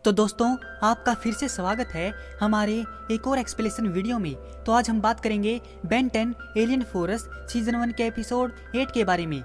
तो दोस्तों, आपका फिर से स्वागत है हमारे एक और एक्सप्लेनेशन वीडियो में। तो आज हम बात करेंगे बेन 10 एलियन फोर्स सीजन 1 के एपिसोड 8 के बारे में।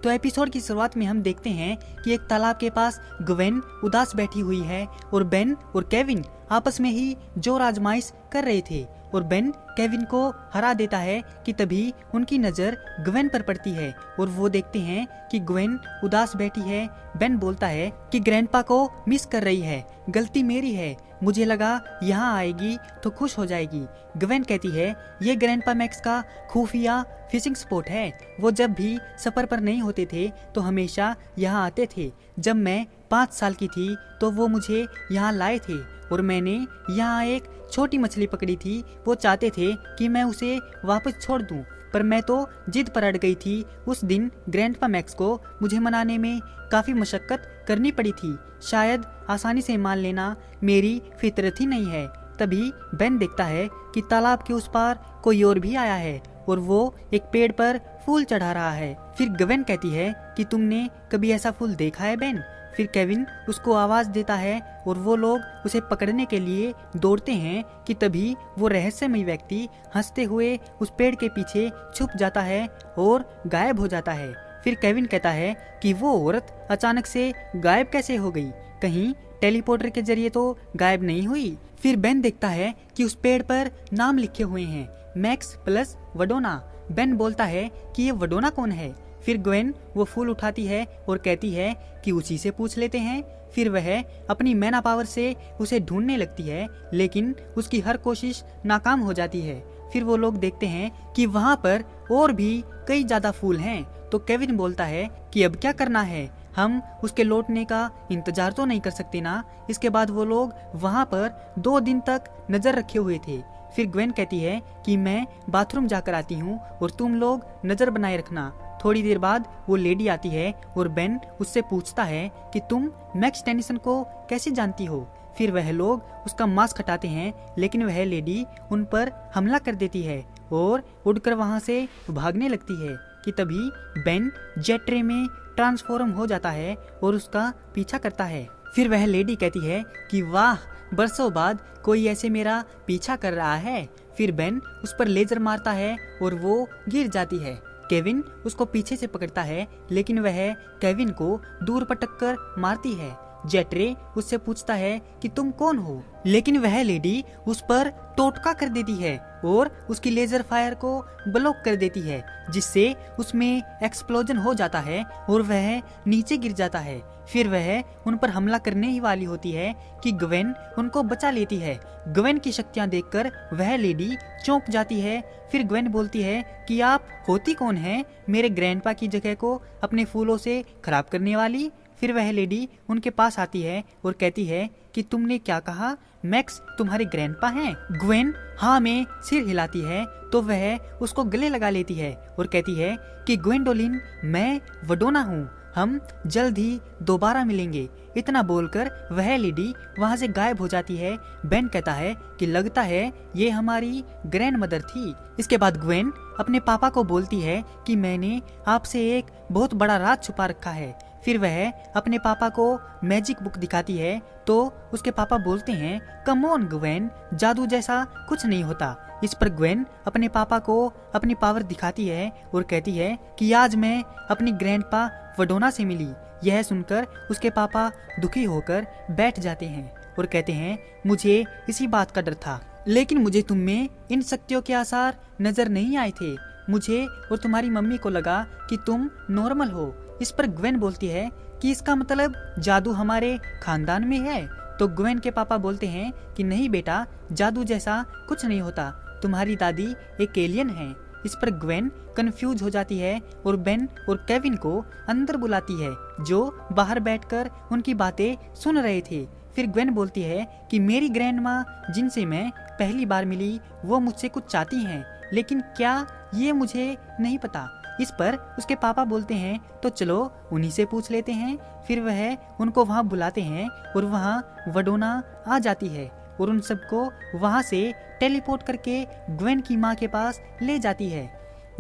तो एपिसोड की शुरुआत में हम देखते हैं कि एक तालाब के पास ग्वेन उदास बैठी हुई है और बेन और केविन आपस में ही जोर आजमाइश कर रहे थे और बेन केविन को हरा देता है कि तभी उनकी नजर ग्वेन पर पड़ती है और वो देखते हैं कि ग्वेन उदास बैठी है। बेन बोलता है कि ग्रैंडपा को मिस कर रही है, गलती मेरी है, मुझे लगा यहाँ आएगी तो खुश हो जाएगी। ग्वेन कहती है ये ग्रैंडपा मैक्स का खुफिया फिशिंग स्पॉट है, वो जब भी सफर पर नहीं होते थे तो हमेशा यहाँ आते थे। जब मैं 5 साल की थी तो वो मुझे यहाँ लाए थे और मैंने यहाँ एक छोटी मछली पकड़ी थी। वो चाहते थे कि मैं उसे वापस छोड़ दूं, पर मैं तो जिद पर अड़ गई थी। उस दिन ग्रैंडपा मैक्स को मुझे मनाने में काफ़ी मशक्कत करनी पड़ी थी। शायद आसानी से मान लेना मेरी फितरत ही नहीं है। तभी बेन देखता है कि तालाब के उस पार कोई और भी आया है और वो एक पेड़ पर फूल चढ़ा रहा है। फिर ग्वेन कहती है कि तुमने कभी ऐसा फूल देखा है बेन? फिर केविन उसको आवाज देता है और वो लोग उसे पकड़ने के लिए दौड़ते हैं कि तभी वो रहस्यमय व्यक्ति हंसते हुए उस पेड़ के पीछे छुप जाता है और गायब हो जाता है। फिर केविन कहता है कि वो औरत अचानक से गायब कैसे हो गई, कहीं टेलीपोर्टर के जरिए तो गायब नहीं हुई। फिर बेन देखता है कि उस पेड़ पर नाम लिखे हुए हैं, मैक्स प्लस वडोना। बेन बोलता है कि ये वडोना कौन है? फिर ग्वेन वो फूल उठाती है और कहती है कि उसी से पूछ लेते हैं। फिर वह अपनी मैना पावर से उसे ढूंढने लगती है, लेकिन उसकी हर कोशिश नाकाम हो जाती है। फिर वो लोग देखते हैं कि वहाँ पर और भी कई ज्यादा फूल हैं। तो केविन बोलता है कि अब क्या करना है, हम उसके लौटने का इंतजार तो नहीं कर सकते ना। इसके बाद वो लोग वहाँ पर 2 दिन तक नजर रखे हुए थे। फिर ग्वेन कहती है कि मैं बाथरूम जाकर आती हूँ और तुम लोग नजर बनाए रखना। थोड़ी देर बाद वो लेडी आती है और बेन उससे पूछता है कि तुम मैक्स टेनिसन को कैसे जानती हो? फिर वह लोग उसका मास्क हटाते हैं, लेकिन वह लेडी उन पर हमला कर देती है और उड़कर वहां से भागने लगती है कि तभी बेन जेट रे में ट्रांसफॉर्म हो जाता है और उसका पीछा करता है। फिर वह लेडी कहती है कि वाह, बरसों बाद कोई ऐसे मेरा पीछा कर रहा है। फिर बेन उस पर लेजर मारता है और वो गिर जाती है। केविन उसको पीछे से पकड़ता है, लेकिन वह केविन को दूर पटक कर मारती है। जेट्रे उससे पूछता है कि तुम कौन हो, लेकिन वह लेडी उस पर टोटका कर देती है और उसकी लेजर फायर को ब्लॉक कर देती है, जिससे उसमें एक्सप्लोजन हो जाता है और वह नीचे गिर जाता है। फिर वह उन पर हमला करने ही वाली होती है कि ग्वेन उनको बचा लेती है। ग्वेन की शक्तियां देखकर वह लेडी चौंक जाती है। फिर ग्वेन बोलती है कि आप होती कौन है, मेरे ग्रैंडपा की जगह को अपने फूलों से खराब करने वाली? फिर वह लेडी उनके पास आती है और कहती है कि तुमने क्या कहा, मैक्स तुम्हारे ग्रैंडपा हैं? ग्वेन हाँ में सिर हिलाती है तो वह उसको गले लगा लेती है और कहती है कि ग्वेंडोलिन, मैं वडोना हूँ, हम जल्द ही दोबारा मिलेंगे। इतना बोलकर वह लेडी वहां से गायब हो जाती है। बेन कहता है कि लगता है ये हमारी ग्रैंड मदर थी। इसके बाद ग्वेन अपने पापा को बोलती है कि मैंने आपसे एक बहुत बड़ा राज छुपा रखा है। फिर वह अपने पापा को मैजिक बुक दिखाती है तो उसके पापा बोलते हैं कम ऑन ग्वेन, जादू जैसा कुछ नहीं होता। इस पर ग्वेन अपने पापा को अपनी पावर दिखाती है और कहती है कि आज मैं अपनी ग्रैंडपा वडोना से मिली। यह सुनकर उसके पापा दुखी होकर बैठ जाते हैं और कहते हैं मुझे इसी बात का डर था, लेकिन मुझे तुम में इन शक्तियों के आसार नजर नहीं आए थे। मुझे और तुम्हारी मम्मी को लगा कि तुम नॉर्मल हो। इस पर ग्वेन बोलती है कि इसका मतलब जादू हमारे खानदान में है। तो ग्वेन के पापा बोलते हैं कि नहीं बेटा, जादू जैसा कुछ नहीं होता, तुम्हारी दादी एक एलियन है। इस पर ग्वेन कंफ्यूज हो जाती है और बेन और केविन को अंदर बुलाती है, जो बाहर बैठकर उनकी बातें सुन रहे थे। फिर ग्वेन बोलती है कि मेरी ग्रैंड माँ जिनसे मैं पहली बार मिली वो मुझसे कुछ चाहती हैं, लेकिन क्या ये मुझे नहीं पता। इस पर उसके पापा बोलते हैं तो चलो उन्हीं से पूछ लेते हैं। फिर वह उनको वहाँ बुलाते हैं और वहाँ वडोना आ जाती है और उन सबको वहाँ से टेलीपोर्ट करके ग्वेन की माँ के पास ले जाती है।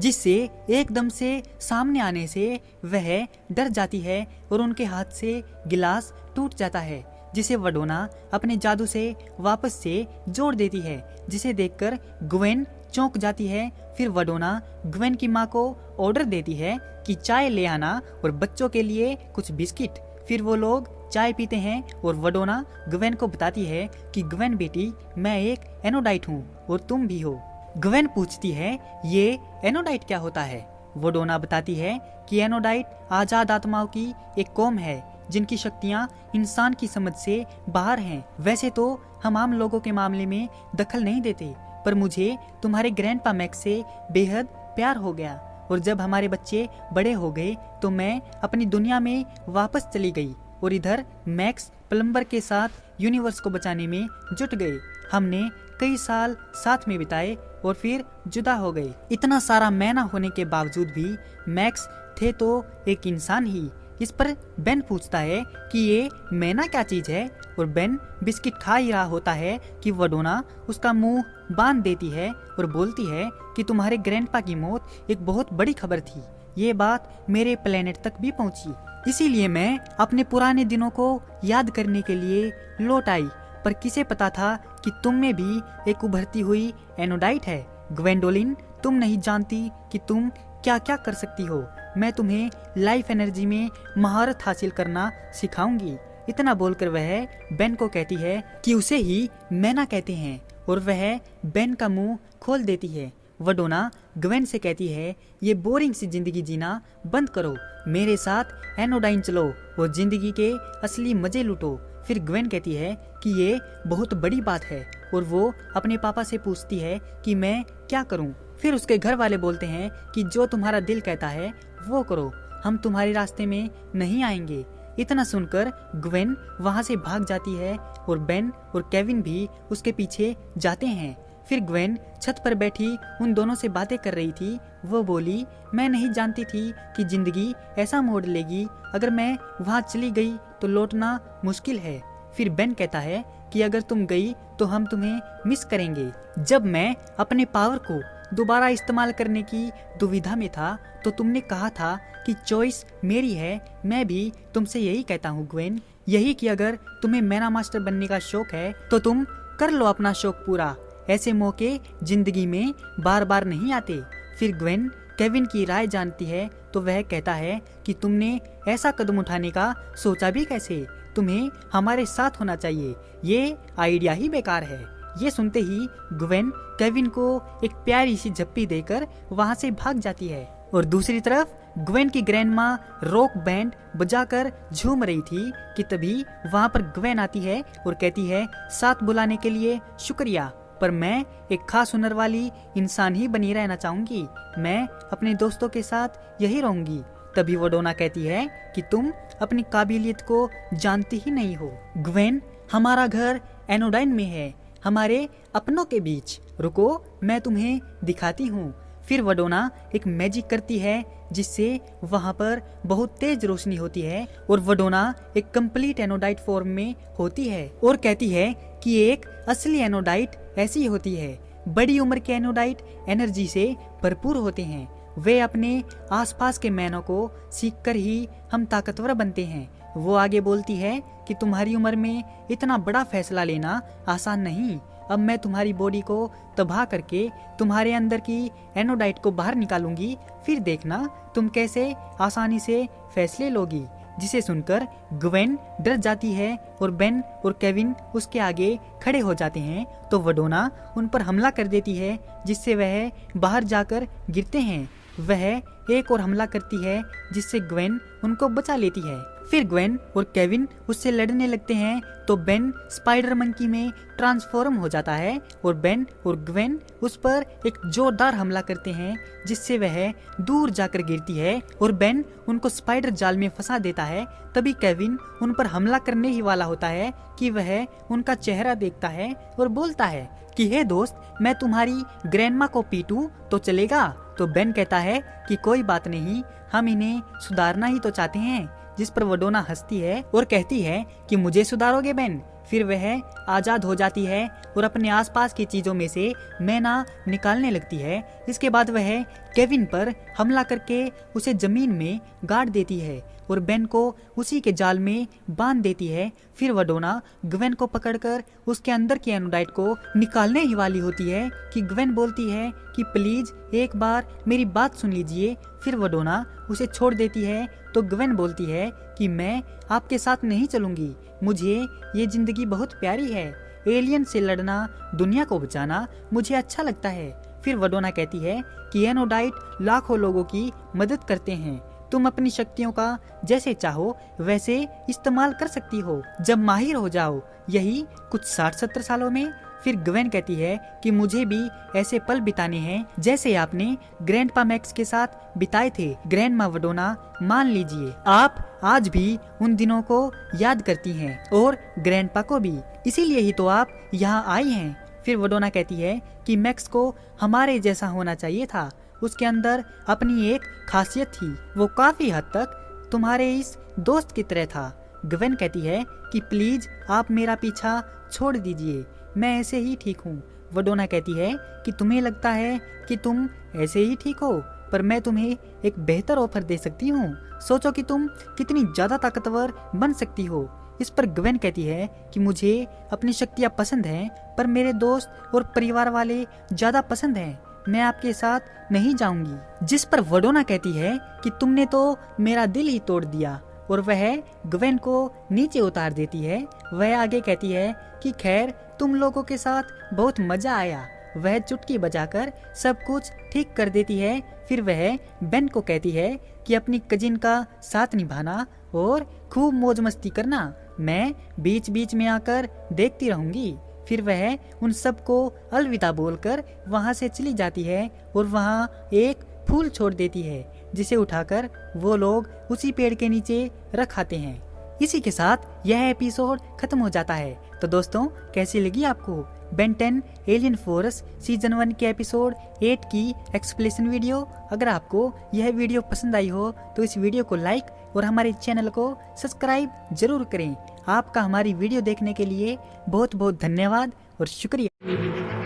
जिससे एकदम से सामने आने से वह डर जाती है और उनके हाथ से गिलास टूट जाता है, जिसे वडोना अपने जादू से वापस से जोड़ देती है, जिसे देखकर ग्वेन चौंक जाती है। फिर वडोना ग्वेन की माँ को ऑर्डर देती है कि चाय ले आना और बच्चों के लिए कुछ बिस्किट। फिर वो लोग चाय पीते हैं और वडोना ग्वेन को बताती है कि ग्वेन बेटी, मैं एक एनोडाइट हूँ और तुम भी हो। ग्वेन पूछती है ये एनोडाइट क्या होता है। वडोना बताती है कि एनोडाइट आजाद आत्माओं की एक कौम है जिनकी शक्तियाँ इंसान की समझ से बाहर हैं। वैसे तो हम आम लोगों के मामले में दखल नहीं देते, पर मुझे तुम्हारे ग्रैंडपा मैक्स से बेहद प्यार हो गया और जब हमारे बच्चे बड़े हो गए तो मैं अपनी दुनिया में वापस चली गई और इधर मैक्स प्लम्बर के साथ यूनिवर्स को बचाने में जुट गए। हमने कई साल साथ में बिताए और फिर जुदा हो गए। इतना सारा मैना होने के बावजूद भी मैक्स थे तो एक इंसान ही। इस पर बेन पूछता है कि ये मैना क्या चीज है और बेन बिस्किट खा ही रहा होता है कि वडोना उसका मुंह बांध देती है और बोलती है कि तुम्हारे ग्रैंडपा की मौत एक बहुत बड़ी खबर थी। ये बात मेरे प्लेनेट तक भी पहुंची, इसीलिए मैं अपने पुराने दिनों को याद करने के लिए लौट आई। पर किसे पता था कि तुम में भी एक उभरती हुई एनोडाइट है। ग्वेंडोलिन, तुम नहीं जानती कि तुम क्या क्या कर सकती हो। मैं तुम्हें लाइफ एनर्जी में महारत हासिल करना सिखाऊंगी। इतना बोलकर वह बेन को कहती है कि उसे ही मैना कहते हैं और वह बेन का मुंह खोल देती है। वडोना ग्वेन से कहती है ये बोरिंग सी जिंदगी जीना बंद करो, मेरे साथ एनोडाइन चलो और जिंदगी के असली मजे लूटो। फिर ग्वेन कहती है कि ये बहुत बड़ी बात है और वो अपने पापा से पूछती है कि मैं क्या करूं। फिर उसके घर वाले बोलते हैं कि जो तुम्हारा दिल कहता है वो करो, हम तुम्हारे रास्ते में नहीं आएंगे। इतना सुनकर ग्वेन वहां से भाग जाती है और बेन और केविन भी उसके पीछे जाते हैं। फिर ग्वेन छत पर बैठी उन दोनों से बातें कर रही थी। वो बोली, मैं नहीं जानती थी कि जिंदगी ऐसा मोड़ लेगी। अगर मैं वहां चली गई तो लौटना मुश्किल है। फिर बेन कहता है कि अगर तुम गई तो हम तुम्हें मिस करेंगे। जब मैं अपने पावर को दोबारा इस्तेमाल करने की दुविधा में था तो तुमने कहा था कि चॉइस मेरी है। मैं भी तुमसे यही कहता हूँ ग्वेन, यही कि अगर तुम्हें मैना मास्टर बनने का शौक है तो तुम कर लो अपना शौक पूरा। ऐसे मौके जिंदगी में बार बार नहीं आते। फिर ग्वेन केविन की राय जानती है तो वह कहता है कि तुमने ऐसा कदम उठाने का सोचा भी कैसे, तुम्हें हमारे साथ होना चाहिए, ये आइडिया ही बेकार है। ये सुनते ही ग्वेन केविन को एक प्यारी सी झप्पी देकर वहां से भाग जाती है और दूसरी तरफ ग्वेन की ग्रैंडमा रॉक बैंड बजाकर झूम रही थी कि तभी वहां पर ग्वेन आती है और कहती है साथ बुलाने के लिए शुक्रिया, पर मैं एक खास हुनर वाली इंसान ही बनी रहना चाहूंगी। मैं अपने दोस्तों के साथ यही रहूंगी। तभी वडोना कहती है कि तुम अपनी काबिलियत को जानती ही नहीं हो। ग्वेन, हमारा घर एनोडाइन में है, हमारे अपनों के बीच। रुको, मैं तुम्हें दिखाती हूँ। फिर वडोना एक मैजिक करती है जिससे वहां पर बहुत तेज रोशनी होती है और वडोना एक कंप्लीट एनोडाइट फॉर्म में होती है और कहती है कि एक असली एनोडाइट ऐसी होती है। बड़ी उम्र के एनोडाइट एनर्जी से भरपूर होते हैं। वे अपने आसपास के मैनों को सीखकर ही हम ताकतवर बनते हैं। वो आगे बोलती है कि तुम्हारी उम्र में इतना बड़ा फैसला लेना आसान नहीं। अब मैं तुम्हारी बॉडी को तबाह करके तुम्हारे अंदर की एनोडाइट को बाहर निकालूंगी, फिर देखना तुम कैसे आसानी से फैसले लोगी। जिसे सुनकर ग्वेन डर जाती है और बेन और केविन उसके आगे खड़े हो जाते हैं तो वडोना उन पर हमला कर देती है जिससे वह बाहर जाकर गिरते हैं। वह एक और हमला करती है जिससे ग्वेन उनको बचा लेती है। फिर ग्वेन और केविन उससे लड़ने लगते हैं तो बेन स्पाइडर मंकी में ट्रांसफॉर्म हो जाता है और बेन और ग्वेन उस पर एक जोरदार हमला करते हैं जिससे वह दूर जाकर गिरती है और बेन उनको स्पाइडर जाल में फंसा देता है। तभी केविन उन पर हमला करने ही वाला होता है कि वह उनका चेहरा देखता है और बोलता है कि हे दोस्त, मैं तुम्हारी ग्रैंडमा को पीटूं तो चलेगा? तो बेन कहता है कि कोई बात नहीं, हम इन्हें सुधारना ही तो चाहते हैं। जिस पर वडोना हंसती है और कहती है कि मुझे सुधारोगे बेन? फिर वह आज़ाद हो जाती है और अपने आसपास की चीज़ों में से मैना निकालने लगती है। इसके बाद वह केविन पर हमला करके उसे ज़मीन में गाड़ देती है और बेन को उसी के जाल में बांध देती है। फिर वडोना ग्वेन को पकड़कर उसके अंदर की एनोडाइट को निकालने ही वाली होती है कि ग्वेन बोलती है कि प्लीज एक बार मेरी बात सुन लीजिए। फिर वडोना उसे छोड़ देती है तो ग्वेन बोलती है कि मैं आपके साथ नहीं चलूंगी, मुझे ये जिंदगी बहुत प्यारी है, एलियन से लड़ना, दुनिया को बचाना मुझे अच्छा लगता है। फिर वडोना कहती है कि एनोडाइट लाखों लोगों की मदद करते हैं, तुम अपनी शक्तियों का जैसे चाहो वैसे इस्तेमाल कर सकती हो जब माहिर हो जाओ, यही कुछ 60-70 सालों में। फिर ग्वेन कहती है कि मुझे भी ऐसे पल बिताने हैं जैसे आपने ग्रैंडपा मैक्स के साथ बिताए थे। ग्रैंडमा वडोना, मान लीजिए आप आज भी उन दिनों को याद करती हैं और ग्रैंडपा को भी, इसीलिए ही तो आप यहाँ आई हैं। फिर वडोना कहती है कि मैक्स को हमारे जैसा होना चाहिए था, उसके अंदर अपनी एक खासियत थी, वो काफी हद तक तुम्हारे इस दोस्त की तरह था। ग्वेन कहती है कि प्लीज आप मेरा पीछा छोड़ दीजिए, मैं ऐसे ही ठीक हूँ। वडोना कहती है कि तुम्हें लगता है कि तुम ऐसे ही ठीक हो, पर मैं तुम्हें एक बेहतर ऑफर दे सकती हूँ, सोचो कि तुम कितनी ज्यादा ताकतवर बन सकती हो। इस पर ग्वेन कहती है कि मुझे अपनी शक्तियाँ पसंद हैं, पर मेरे दोस्त और परिवार वाले ज्यादा पसंद हैं, मैं आपके साथ नहीं जाऊंगी। जिस पर वडोना कहती है कि तुमने तो मेरा दिल ही तोड़ दिया, और वह ग्वेन को नीचे उतार देती है। वह आगे कहती है कि खैर तुम लोगों के साथ बहुत मजा आया। वह चुटकी बजाकर सब कुछ ठीक कर देती है। फिर वह बेन को कहती है कि अपनी कजिन का साथ निभाना और खूब मौज मस्ती करना, मैं बीच बीच में आकर देखती रहूंगी। फिर वह उन सबको अलविदा बोलकर वहां से चली जाती है और वहां एक फूल छोड़ देती है, जिसे उठाकर वो लोग उसी पेड़ के नीचे रख आते हैं। इसी के साथ यह एपिसोड खत्म हो जाता है। तो दोस्तों, कैसी लगी आपको बेन 10 एलियन फोर्स सीजन 1 के एपिसोड 8 की एक्सप्लेनेशन वीडियो? अगर आपको यह वीडियो पसंद आई हो तो इस वीडियो को लाइक और हमारे चैनल को सब्सक्राइब जरूर करें। आपका हमारी वीडियो देखने के लिए बहुत बहुत धन्यवाद और शुक्रिया।